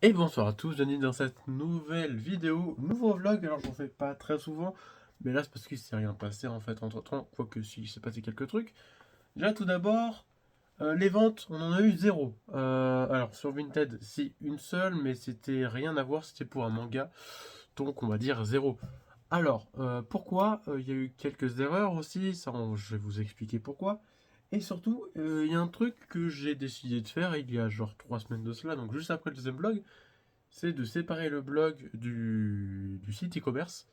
Et bonsoir à tous, bienvenue dans cette nouvelle vidéo, nouveau vlog. Alors j'en fais pas très souvent, mais là c'est parce qu'il s'est rien passé en fait entre temps, quoique si, il s'est passé quelques trucs. Déjà tout d'abord, les ventes, on en a eu zéro. Alors sur Vinted, si une seule, mais c'était rien à voir, c'était pour un manga, donc on va dire zéro. Alors, pourquoi il y a eu quelques erreurs aussi, je vais vous expliquer pourquoi. Et surtout, il y a un truc que j'ai décidé de faire il y a genre 3 semaines de cela, donc juste après le deuxième vlog, c'est de séparer le blog du site e-commerce.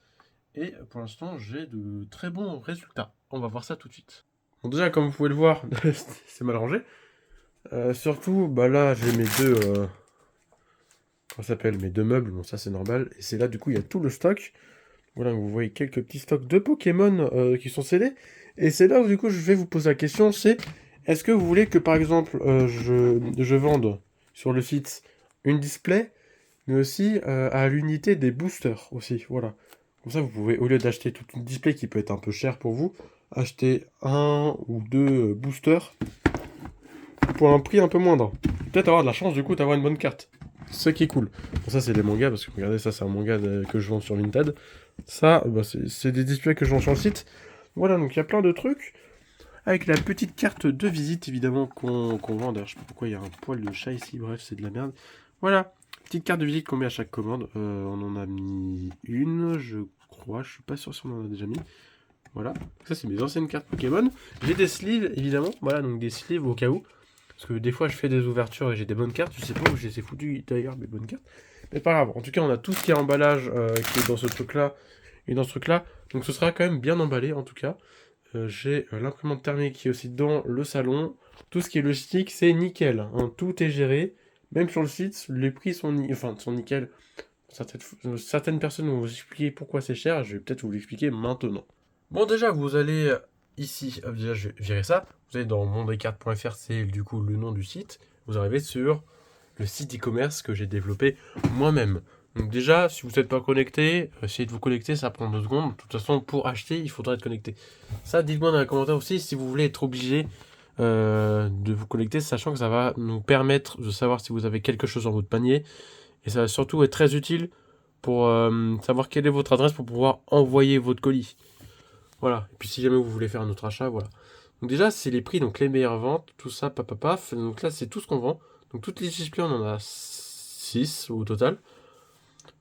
Et pour l'instant, j'ai de très bons résultats. On va voir ça tout de suite. Bon, déjà, comme vous pouvez le voir, c'est mal rangé. Surtout, bah là, j'ai mes deux... comment ça s'appelle? Mes deux meubles. Bon, ça, c'est normal. Et c'est là, du coup, il y a tout le stock. Voilà, vous voyez quelques petits stocks de Pokémon qui sont scellés. Et c'est là où, du coup, je vais vous poser la question, c'est... Est-ce que vous voulez que, par exemple, je vende sur le site une display mais aussi à l'unité des boosters aussi, voilà. Comme ça, vous pouvez, au lieu d'acheter toute une display qui peut être un peu cher pour vous, acheter un ou deux boosters pour un prix un peu moindre. Peut-être avoir de la chance du coup d'avoir une bonne carte. Ce qui est cool. Bon, ça c'est les mangas, parce que regardez, ça c'est un manga que je vends sur Vinted. Ça, bah, c'est des displays que je vends sur le site. Voilà, donc il y a plein de trucs. Avec la petite carte de visite, évidemment, qu'on vend. D'ailleurs, je sais pas pourquoi il y a un poil de chat ici. Bref, c'est de la merde. Voilà. Petite carte de visite qu'on met à chaque commande. On en a mis une, je crois. Je suis pas sûr si on en a déjà mis. Voilà. Ça, c'est mes anciennes cartes Pokémon. J'ai des sleeves, évidemment. Voilà, donc des sleeves au cas où. Parce que des fois, je fais des ouvertures et j'ai des bonnes cartes. Je sais pas où je les ai foutues d'ailleurs, mes bonnes cartes. Mais pas grave. En tout cas, on a tout ce qui est emballage qui est dans ce truc-là et dans ce truc-là. Donc, ce sera quand même bien emballé, en tout cas. J'ai l'imprimante thermique qui est aussi dans le salon. Tout ce qui est logistique, c'est nickel, hein. Tout est géré. Même sur le site, les prix sont nickel. Certaines personnes vont vous expliquer pourquoi c'est cher. Je vais peut-être vous l'expliquer maintenant. Bon, déjà, vous allez ici. Déjà, je vais virer ça. Vous allez dans mondescartes.fr, c'est du coup le nom du site. Vous arrivez sur le site e-commerce que j'ai développé moi-même. Donc déjà, si vous n'êtes pas connecté, essayez de vous connecter, ça prend 2 secondes. De toute façon, pour acheter, il faudra être connecté. Ça, dites-moi dans les commentaires aussi si vous voulez être obligé de vous connecter, sachant que ça va nous permettre de savoir si vous avez quelque chose dans votre panier. Et ça va surtout être très utile pour savoir quelle est votre adresse pour pouvoir envoyer votre colis. Voilà. Et puis si jamais vous voulez faire un autre achat, voilà. Donc déjà, c'est les prix, donc les meilleures ventes, tout ça, paf. Donc là, c'est tout ce qu'on vend. Donc toutes les displays, on en a 6 au total.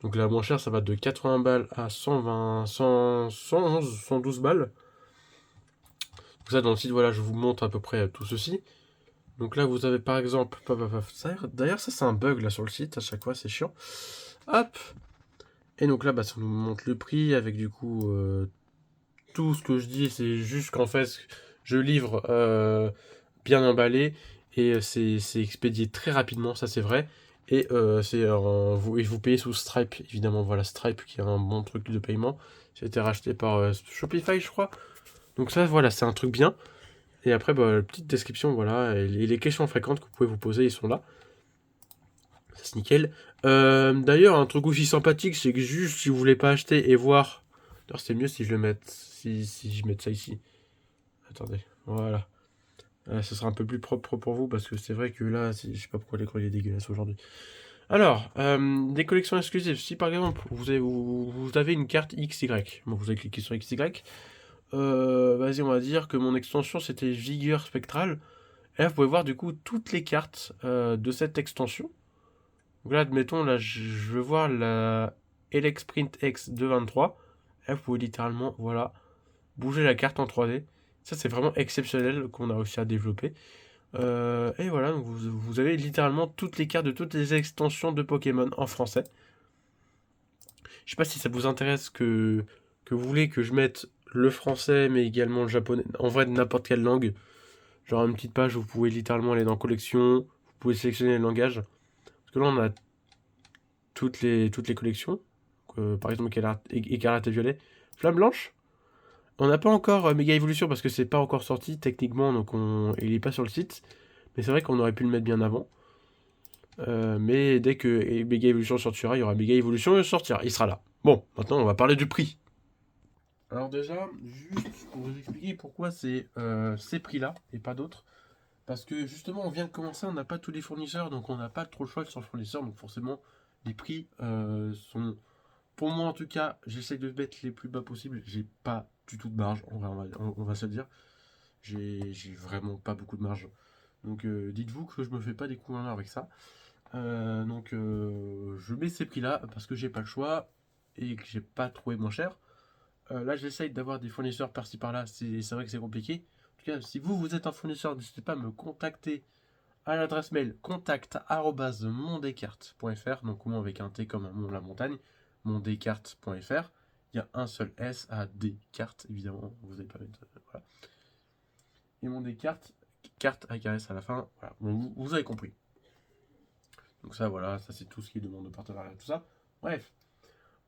Donc la moins chère, ça va de 80 balles à 120, 100, 111, 112 balles. Donc ça, dans le site, voilà, je vous montre à peu près tout ceci. Donc là, vous avez par exemple... D'ailleurs, ça, c'est un bug là sur le site, à chaque fois, c'est chiant. Hop. Et donc là, bah, ça nous montre le prix avec du coup... tout ce que je dis, c'est juste qu'en fait, je livre bien emballé et c'est expédié très rapidement, ça c'est vrai. Et vous payez sous Stripe, évidemment. Voilà, Stripe qui est un bon truc de paiement. Ça a été racheté par Shopify, je crois. Donc ça, voilà, c'est un truc bien. Et après, bah, petite description, voilà. Et les questions fréquentes que vous pouvez vous poser, ils sont là. Ça, c'est nickel. D'ailleurs, un truc aussi sympathique, c'est que juste si vous voulez pas acheter et voir... D'ailleurs, c'est mieux si je le mette... Si je mette ça ici. Attendez, voilà. Ce sera un peu plus propre pour vous parce que c'est vrai que là, je sais pas pourquoi l'écran est dégueulasse aujourd'hui. Alors, des collections exclusives. Si par exemple vous avez une carte XY, bon, vous avez cliqué sur XY, vas-y, on va dire que mon extension c'était Vigueur Spectrale. Et là, vous pouvez voir du coup toutes les cartes de cette extension. Donc là, admettons, là, je veux voir la Elex Print X 223. Là, vous pouvez littéralement, voilà, bouger la carte en 3D. Ça, c'est vraiment exceptionnel qu'on a réussi à développer. Et voilà, donc vous avez littéralement toutes les cartes de toutes les extensions de Pokémon en français. Je sais pas si ça vous intéresse que vous voulez que je mette le français, mais également le japonais. En vrai, de n'importe quelle langue. Genre une petite page où vous pouvez littéralement aller dans collection. Vous pouvez sélectionner le langage. Parce que là, on a toutes les collections. Par exemple, Écarlate et Violet. Flamme Blanche. On n'a pas encore Méga Evolution parce que c'est pas encore sorti techniquement, donc il est pas sur le site. Mais c'est vrai qu'on aurait pu le mettre bien avant. Mais dès que Mega Evolution sortira, il y aura Mega Evolution sortira. Il sera là. Bon, maintenant on va parler du prix. Alors déjà, juste pour vous expliquer pourquoi c'est ces prix-là et pas d'autres. Parce que justement, on vient de commencer, on n'a pas tous les fournisseurs, donc on n'a pas trop le choix sur le fournisseur, donc forcément, les prix sont... Pour moi, en tout cas, j'essaie de mettre les plus bas possibles. J'ai pas du tout de marge, on va se le dire. J'ai vraiment pas beaucoup de marge. Donc dites-vous que je me fais pas des coups en l'air avec ça. Je mets ces prix-là parce que j'ai pas le choix et que j'ai pas trouvé moins cher. Là, j'essaye d'avoir des fournisseurs par-ci par-là. C'est vrai que c'est compliqué. En tout cas, si vous êtes un fournisseur, n'hésitez pas à me contacter à l'adresse mail contact@mondescartes.fr, donc moi avec un T comme un mont la montagne, mondescartes.fr. Il y a un seul S à Descartes, évidemment, vous n'allez pas mettre. Voilà. Et Mondescartes, carte avec un S à la fin, voilà. Bon, vous avez compris. Donc ça, voilà, ça c'est tout ce qui demande de partenariat, tout ça. Bref.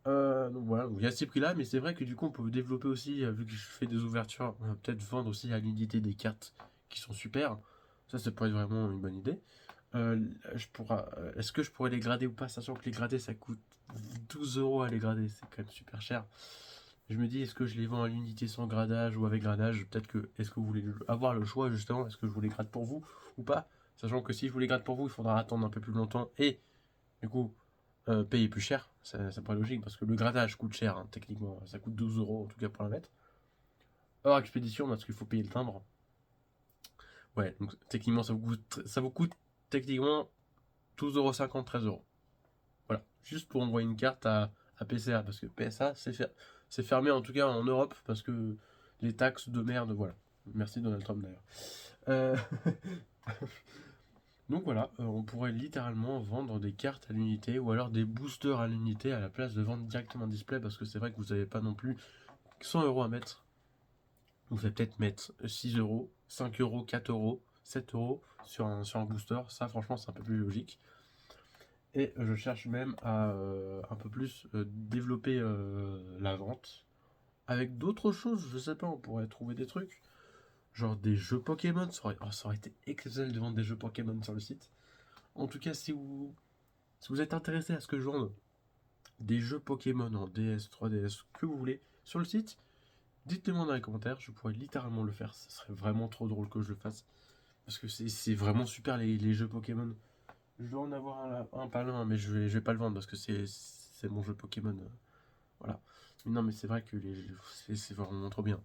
Donc voilà, donc il y a ces prix-là, mais c'est vrai que du coup on peut développer aussi, vu que je fais des ouvertures, on va peut-être vendre aussi à l'unité des cartes qui sont super. Ça pourrait être vraiment une bonne idée. Est-ce que je pourrais les grader ou pas, sachant que les grader ça coûte 12 € à les grader, c'est quand même super cher. Je me dis, est-ce que je les vends à l'unité sans gradage ou avec gradage? Peut-être que, est-ce que vous voulez avoir le choix justement, est-ce que je vous les grade pour vous ou pas? Sachant que si je vous les grade pour vous, il faudra attendre un peu plus longtemps et du coup payer plus cher, ça paraît logique parce que le gradage coûte cher, hein, techniquement, ça coûte 12 € en tout cas pour la mettre. Hors expédition, parce qu'il faut payer le timbre. Ouais, donc techniquement ça vous coûte techniquement 12,50 €, 13 €. Voilà, juste pour envoyer une carte à PCA, parce que PSA c'est fermé en tout cas en Europe parce que les taxes de merde, voilà. Merci Donald Trump d'ailleurs. Euh, Donc voilà, on pourrait littéralement vendre des cartes à l'unité ou alors des boosters à l'unité à la place de vendre directement un display parce que c'est vrai que vous n'avez pas non plus 100 € à mettre. Vous allez peut-être mettre 6 €, 5 €, 4 €, 7 € sur un booster. Ça franchement c'est un peu plus logique. Et je cherche même à un peu plus développer la vente avec d'autres choses. Je sais pas, on pourrait trouver des trucs. Genre des jeux Pokémon, ça aurait été exceptionnel de vendre des jeux Pokémon sur le site. En tout cas, si vous êtes intéressé à ce que je vende des jeux Pokémon en DS, 3DS, que vous voulez, sur le site, dites-le-moi dans les commentaires, je pourrais littéralement le faire. Ce serait vraiment trop drôle que je le fasse. Parce que c'est vraiment super les jeux Pokémon. Je dois en avoir un pas l'un, mais je vais pas le vendre parce que c'est mon jeu Pokémon. Voilà. Mais non, mais c'est vrai que c'est vraiment trop bien.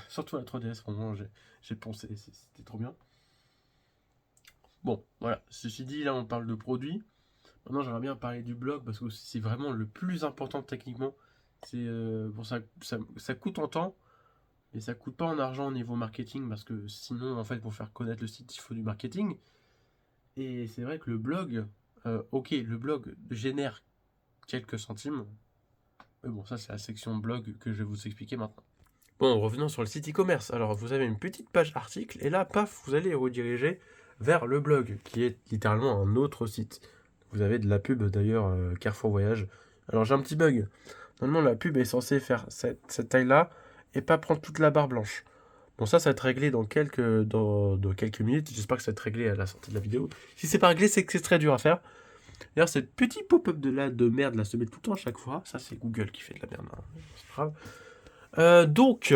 Surtout la 3DS, vraiment, j'ai pensé, c'était trop bien. Bon, voilà. Ceci dit, là, on parle de produits. Maintenant, j'aimerais bien parler du blog parce que c'est vraiment le plus important techniquement. C'est bon, ça coûte en temps, mais ça coûte pas en argent au niveau marketing parce que sinon, en fait, pour faire connaître le site, il faut du marketing. Et c'est vrai que le blog, ok, le blog génère quelques centimes, mais bon, ça, c'est la section blog que je vais vous expliquer maintenant. Bon, revenons sur le site e-commerce. Alors, vous avez une petite page article et là, paf, vous allez rediriger vers le blog qui est littéralement un autre site. Vous avez de la pub d'ailleurs, Carrefour Voyage. Alors j'ai un petit bug. Normalement la pub est censée faire cette taille-là et pas prendre toute la barre blanche. Bon ça va être réglé dans quelques minutes. J'espère que ça va être réglé à la sortie de la vidéo. Si c'est pas réglé, c'est que c'est très dur à faire. D'ailleurs cette petit pop-up de merde là se met tout le temps à chaque fois. Ça c'est Google qui fait de la merde, hein. C'est pas grave. Donc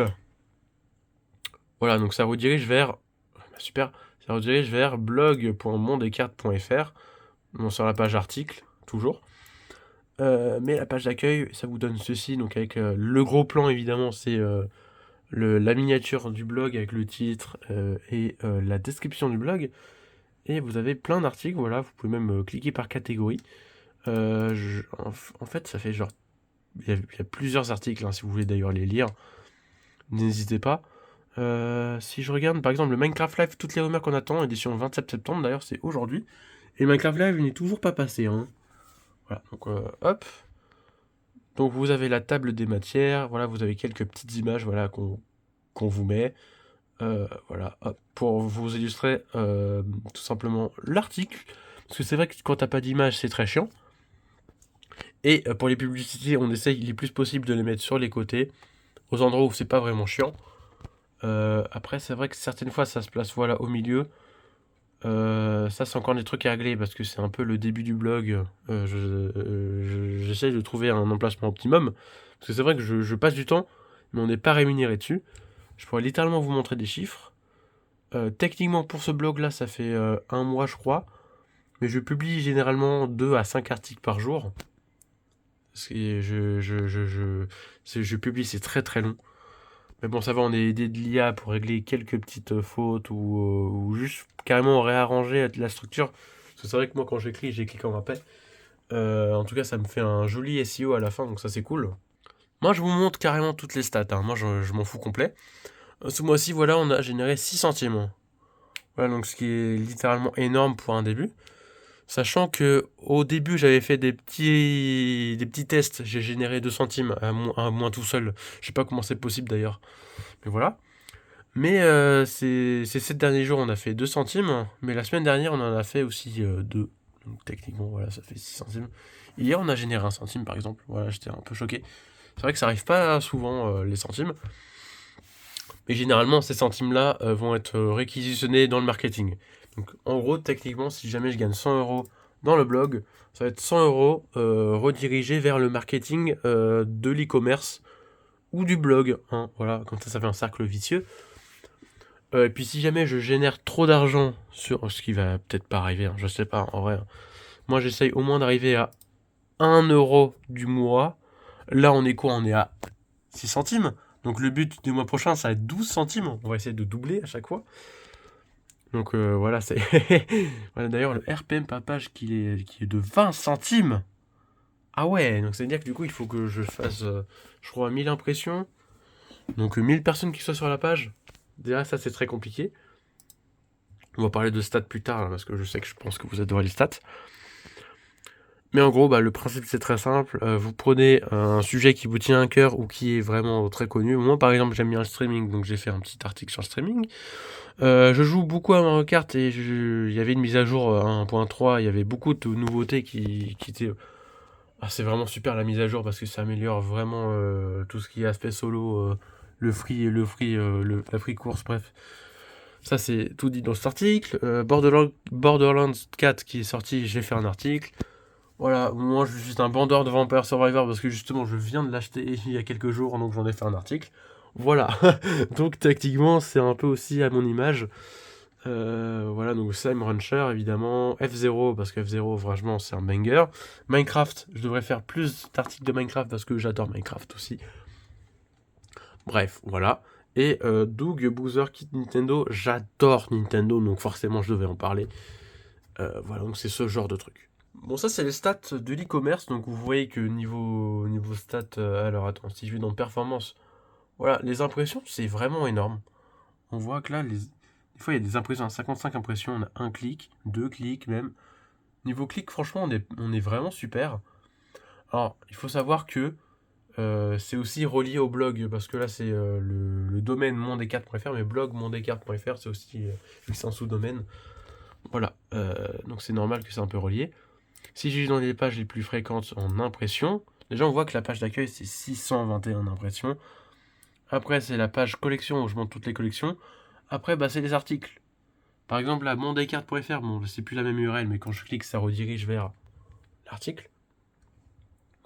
voilà, donc ça redirige vers super. Ça redirige vers blog.mondescartes.fr. Bon, sur la page article, toujours. Mais la page d'accueil, ça vous donne ceci, donc avec le gros plan évidemment, c'est la miniature du blog avec le titre et la description du blog. Et vous avez plein d'articles, voilà, vous pouvez même cliquer par catégorie. En fait, ça fait genre... Il y a plusieurs articles, hein, si vous voulez d'ailleurs les lire. N'hésitez pas. Si je regarde par exemple le Minecraft Live, toutes les rumeurs qu'on attend, édition 27 septembre, d'ailleurs c'est aujourd'hui. Et Minecraft Live n'est toujours pas passé, hein. Voilà, donc hop. Donc vous avez la table des matières, voilà, vous avez quelques petites images, voilà, qu'on vous met. Voilà, hop, pour vous illustrer tout simplement l'article. Parce que c'est vrai que quand t'as pas d'image, c'est très chiant. Et pour les publicités, on essaye le plus possible de les mettre sur les côtés, aux endroits où c'est pas vraiment chiant. Après, c'est vrai que certaines fois, ça se place voilà au milieu. Ça, c'est encore des trucs à régler parce que c'est un peu le début du blog. J'essaye de trouver un emplacement optimum. Parce que c'est vrai que je passe du temps, mais on n'est pas rémunéré dessus. Je pourrais littéralement vous montrer des chiffres. Techniquement, pour ce blog-là, ça fait 1 mois, je crois. Mais je publie généralement 2 à 5 articles par jour. Je publie, c'est très très long. Mais bon, ça va, on est aidé de l'IA pour régler quelques petites fautes ou juste carrément réarranger la structure. Parce que c'est vrai que moi, quand j'écris comme un paix. En tout cas, ça me fait un joli SEO à la fin, donc ça c'est cool. Moi, je vous montre carrément toutes les stats. Moi, je m'en fous complet. Ce mois-ci, voilà, on a généré 6 centimes. Voilà, donc ce qui est littéralement énorme pour un début. Sachant que au début, j'avais fait des petits tests. J'ai généré 2 centimes à moins tout seul. Je sais pas comment c'est possible d'ailleurs. Mais voilà. Mais ces 7 derniers jours, on a fait 2 centimes. Mais la semaine dernière, on en a fait aussi 2. Donc techniquement, voilà, ça fait 6 centimes. Hier, on a généré 1 centime, par exemple. Voilà, j'étais un peu choqué. C'est vrai que ça arrive pas souvent, les centimes. Mais généralement, ces centimes-là vont être réquisitionnés dans le marketing. Donc en gros, techniquement, si jamais je gagne 100 euros dans le blog, ça va être 100 euros redirigés vers le marketing de l'e-commerce ou du blog. Voilà, comme ça fait un cercle vicieux. Et puis si jamais je génère trop d'argent sur ce qui va peut-être pas arriver, je sais pas, en vrai. Moi, j'essaye au moins d'arriver à 1 euro du mois. Là, on est quoi? On est à 6 centimes. Donc le but du mois prochain, ça va être 12 centimes. On va essayer de doubler à chaque fois. Donc voilà, c'est. Voilà, d'ailleurs, le RPM par page qui est de 20 centimes. Ah ouais, donc ça veut dire que du coup, il faut que je fasse, je crois, 1000 impressions. Donc 1000 personnes qui soient sur la page. Déjà, ça, c'est très compliqué. On va parler de stats plus tard, là, parce que je sais que je pense que vous adorez les stats. Mais en gros, le principe c'est très simple. Vous prenez un sujet qui vous tient à cœur ou qui est vraiment très connu. Moi, par exemple, j'aime bien le streaming, donc j'ai fait un petit article sur le streaming. Je joue beaucoup à Mario Kart et il y avait une mise à jour 1.3. Il y avait beaucoup de nouveautés qui étaient. Ah, c'est vraiment super la mise à jour parce que ça améliore vraiment tout ce qui est aspect solo, la free course, bref. Ça, c'est tout dit dans cet article. Borderlands 4 qui est sorti, j'ai fait un article. Voilà, moi je suis juste un bandeur de Vampire Survivor parce que justement je viens de l'acheter il y a quelques jours, donc j'en ai fait un article. Voilà, donc tactiquement c'est un peu aussi à mon image. Voilà, donc Slime Rancher évidemment, F0 parce que F0 franchement c'est un banger. Minecraft, je devrais faire plus d'articles de Minecraft parce que j'adore Minecraft aussi. Bref, voilà. Et Doug Boozer Kit Nintendo, j'adore Nintendo donc forcément je devais en parler. Voilà, donc c'est ce genre de truc. Bon, ça, c'est les stats de l'e-commerce. Donc, vous voyez que niveau stats, alors attends, si je vais dans performance, voilà, les impressions, c'est vraiment énorme. On voit que là, des fois, il y a des impressions à 55 impressions, on a un clic, 2 clics même. Niveau clic, franchement, on est vraiment super. Alors, il faut savoir que c'est aussi relié au blog, parce que là, c'est le domaine mondescartes.fr, mais blog mondescartes.fr, c'est aussi, c'est un sous-domaine. Voilà, donc c'est normal que c'est un peu relié. Si je vais dans les pages les plus fréquentes en impression, déjà on voit que la page d'accueil c'est 621 impressions. Après c'est la page collection où je montre toutes les collections. Après c'est les articles. Par exemple là mondescartes.fr, bon c'est plus la même URL mais quand je clique ça redirige vers l'article.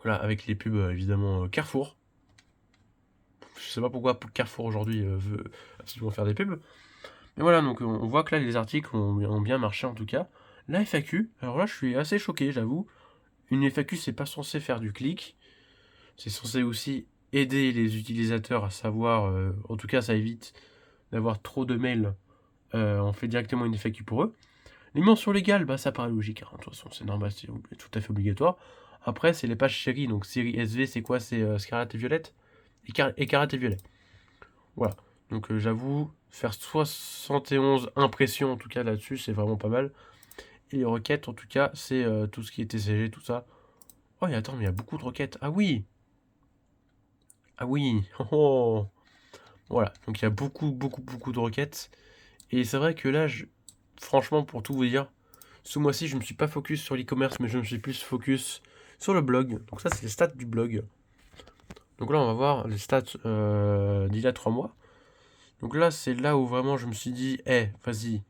Voilà avec les pubs évidemment Carrefour. Je sais pas pourquoi Carrefour aujourd'hui veut absolument faire des pubs. Mais voilà donc on voit que là les articles ont bien marché en tout cas. La FAQ, alors là je suis assez choqué j'avoue. Une FAQ, c'est pas censé faire du clic. C'est censé aussi aider les utilisateurs à savoir, en tout cas ça évite d'avoir trop de mails. On fait directement une FAQ pour eux. Les mentions légales, ça paraît logique. De toute façon, c'est normal, c'est tout à fait obligatoire. Après, c'est les pages séries. Donc série SV, c'est quoi? C'est Scarlett et Violette. Écarlate et Violet. Voilà. Donc j'avoue, faire 71 impressions en tout cas là-dessus, c'est vraiment pas mal. Et les requêtes, en tout cas, c'est tout ce qui est TCG, tout ça. Oh, et attends, mais il y a beaucoup de requêtes. Ah oui! Ah oui! Oh, oh. Voilà, donc il y a beaucoup, beaucoup, beaucoup de requêtes. Et c'est vrai que là, franchement, pour tout vous dire, ce mois-ci, je ne me suis pas focus sur l'e-commerce, mais je me suis plus focus sur le blog. Donc ça, c'est les stats du blog. Donc là, on va voir les stats d'il y a 3 mois. Donc là, c'est là où vraiment je me suis dit, vas-y,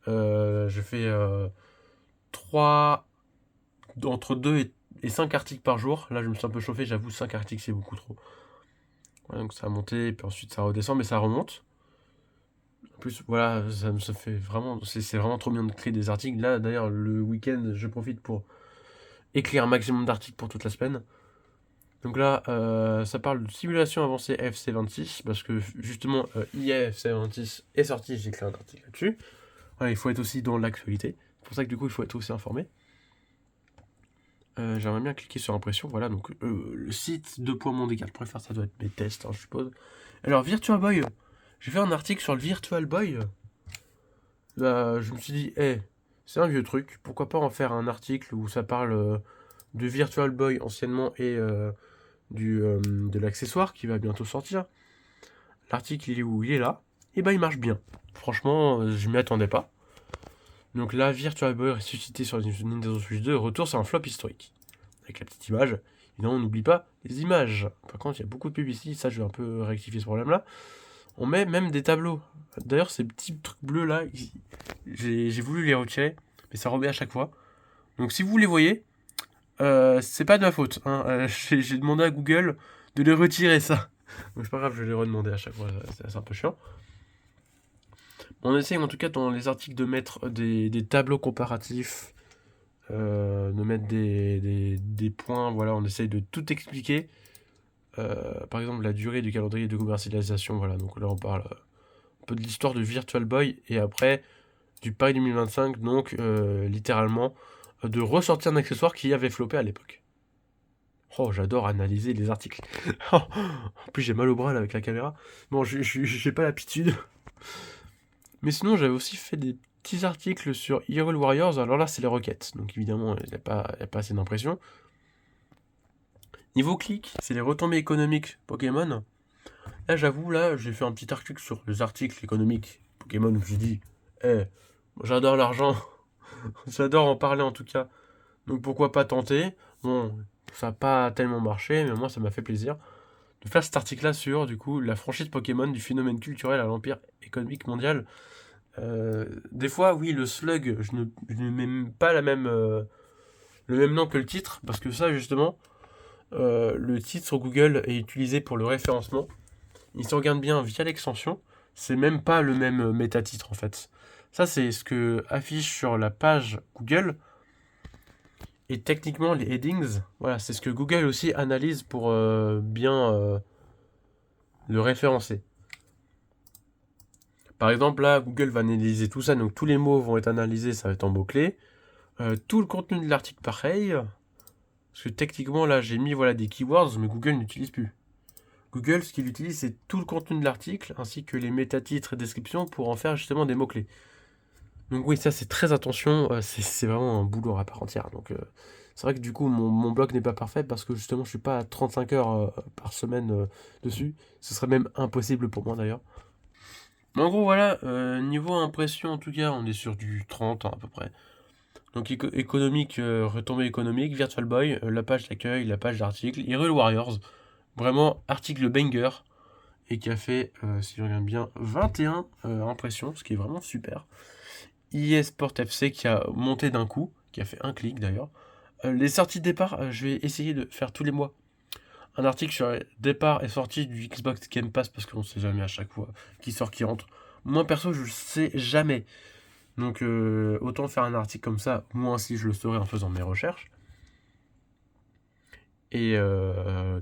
je fais 3, entre 2 et 5 articles par jour. Là, je me suis un peu chauffé, j'avoue, 5 articles, c'est beaucoup trop. Voilà, donc ça a monté, et puis ensuite ça redescend, mais ça remonte. En plus, voilà, ça fait vraiment, c'est vraiment trop bien de créer des articles. Là, d'ailleurs, le week-end, je profite pour écrire un maximum d'articles pour toute la semaine. Donc là, ça parle de simulation avancée FC26, parce que justement, hier FC26 est sorti, j'ai écrit un article là-dessus. Voilà, il faut être aussi dans l'actualité. C'est pour ça que du coup, il faut être aussi informé. J'aimerais bien cliquer sur impression, voilà, donc le site 2.mondial, je préfère, ça doit être mes tests, hein, je suppose. Alors, Virtual Boy, j'ai fait un article sur le Virtual Boy. Là, je me suis dit, c'est un vieux truc, pourquoi pas en faire un article où ça parle de Virtual Boy anciennement et de l'accessoire qui va bientôt sortir. L'article, il est où? Il est là. Et ben, il marche bien. Franchement, je m'y attendais pas. Donc là, Virtual Boy ressuscité sur Nintendo Switch 2, retour sur un flop historique. Avec la petite image. Évidemment, on n'oublie pas les images. Par contre, il y a beaucoup de publicité, ça je vais un peu rectifier ce problème-là. On met même des tableaux. D'ailleurs, ces petits trucs bleus là, j'ai voulu les retirer, mais ça remet à chaque fois. Donc si vous les voyez, c'est pas de ma faute. Hein. J'ai demandé à Google de les retirer ça. Donc c'est pas grave, je vais les redemander à chaque fois, c'est un peu chiant. On essaye en tout cas dans les articles de mettre des tableaux comparatifs, de mettre des points, voilà, on essaye de tout expliquer. Par exemple, la durée du calendrier de commercialisation, voilà, donc là on parle un peu de l'histoire de Virtual Boy, et après du Paris 2025, donc littéralement de ressortir un accessoire qui avait floppé à l'époque. Oh, j'adore analyser les articles. En plus, j'ai mal au bras là avec la caméra. Bon, j'ai pas l'aptitude. Mais sinon, j'avais aussi fait des petits articles sur Hyrule Warriors. Alors là, c'est les requêtes. Donc évidemment, il n'y a pas assez d'impression. Niveau clic, c'est les retombées économiques Pokémon. Là, j'avoue, là, j'ai fait un petit article sur les articles économiques Pokémon. Où je me suis dit, j'adore l'argent. J'adore en parler en tout cas. Donc pourquoi pas tenter. Bon, ça n'a pas tellement marché, mais moi, ça m'a fait plaisir de faire cet article-là sur, du coup, la franchise Pokémon du phénomène culturel à l'empire économique mondial. Des fois, oui, le slug, je ne mets même pas le même nom que le titre, parce que ça, justement, le titre sur Google est utilisé pour le référencement. Il se regarde bien via l'extension. C'est même pas le même métatitre, en fait. Ça, c'est ce que affiche sur la page Google. Et techniquement, les headings, voilà, c'est ce que Google aussi analyse pour bien le référencer. Par exemple, là, Google va analyser tout ça, donc tous les mots vont être analysés, ça va être en mots-clés. Tout le contenu de l'article, pareil. Parce que techniquement, là, j'ai mis voilà, des keywords, mais Google n'utilise plus. Google, ce qu'il utilise, c'est tout le contenu de l'article, ainsi que les métatitres et descriptions, pour en faire justement des mots-clés. Donc oui, ça, c'est très attention, c'est vraiment un boulot à part entière. Donc c'est vrai que du coup, mon blog n'est pas parfait, parce que justement, je suis pas à 35 heures par semaine dessus. Ce serait même impossible pour moi, d'ailleurs. Mais en gros, voilà, niveau impression, en tout cas, on est sur du 30 hein, à peu près. Donc économique, retombée économique, Virtual Boy, la page d'accueil, la page d'article, Hyrule Warriors, vraiment article banger, et qui a fait, si je regarde bien, 21 impressions, ce qui est vraiment super. eSport FC qui a monté d'un coup, qui a fait un clic d'ailleurs. Les sorties de départ, je vais essayer de faire tous les mois un article sur les départs et sorties du Xbox Game Pass, parce qu'on sait jamais à chaque fois qui sort, qui rentre. Moi perso, je le sais jamais. Donc autant faire un article comme ça, moi aussi je le saurai en faisant mes recherches. Et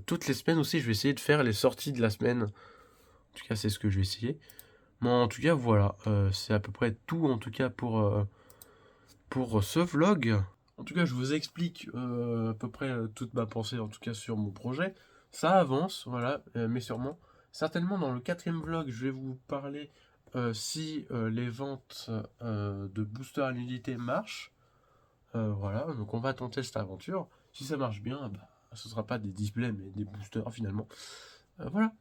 toutes les semaines aussi, je vais essayer de faire les sorties de la semaine. En tout cas, c'est ce que je vais essayer. Mais en tout cas, voilà, c'est à peu près tout en tout cas pour ce vlog. En tout cas, je vous explique à peu près toute ma pensée en tout cas sur mon projet. Ça avance, voilà, mais sûrement. Certainement dans le quatrième vlog, je vais vous parler si les ventes de booster à l'unité marchent. Voilà, donc on va tenter cette aventure. Si ça marche bien, bah, ce sera pas des displays mais des boosters finalement. Voilà.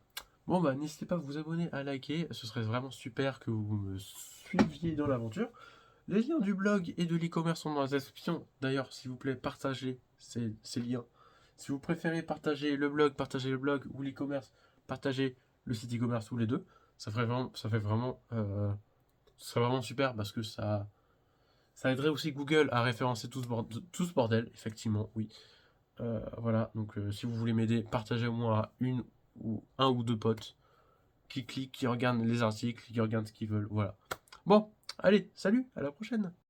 Bon bah n'hésitez pas à vous abonner, à liker, ce serait vraiment super que vous me suiviez dans l'aventure. Les liens du blog et de l'e-commerce sont dans la description. D'ailleurs, s'il vous plaît, partagez ces liens. Si vous préférez partager le blog ou l'e-commerce, partagez le site e-commerce ou les deux. Ça fait vraiment, ce serait vraiment super parce que ça aiderait aussi Google à référencer tout ce bordel, effectivement, oui. Voilà, donc si vous voulez m'aider, partagez au moins à un ou deux potes. qui cliquent, qui regardent les articles, qui regardent ce qu'ils veulent. Voilà. Bon, allez, salut, à la prochaine.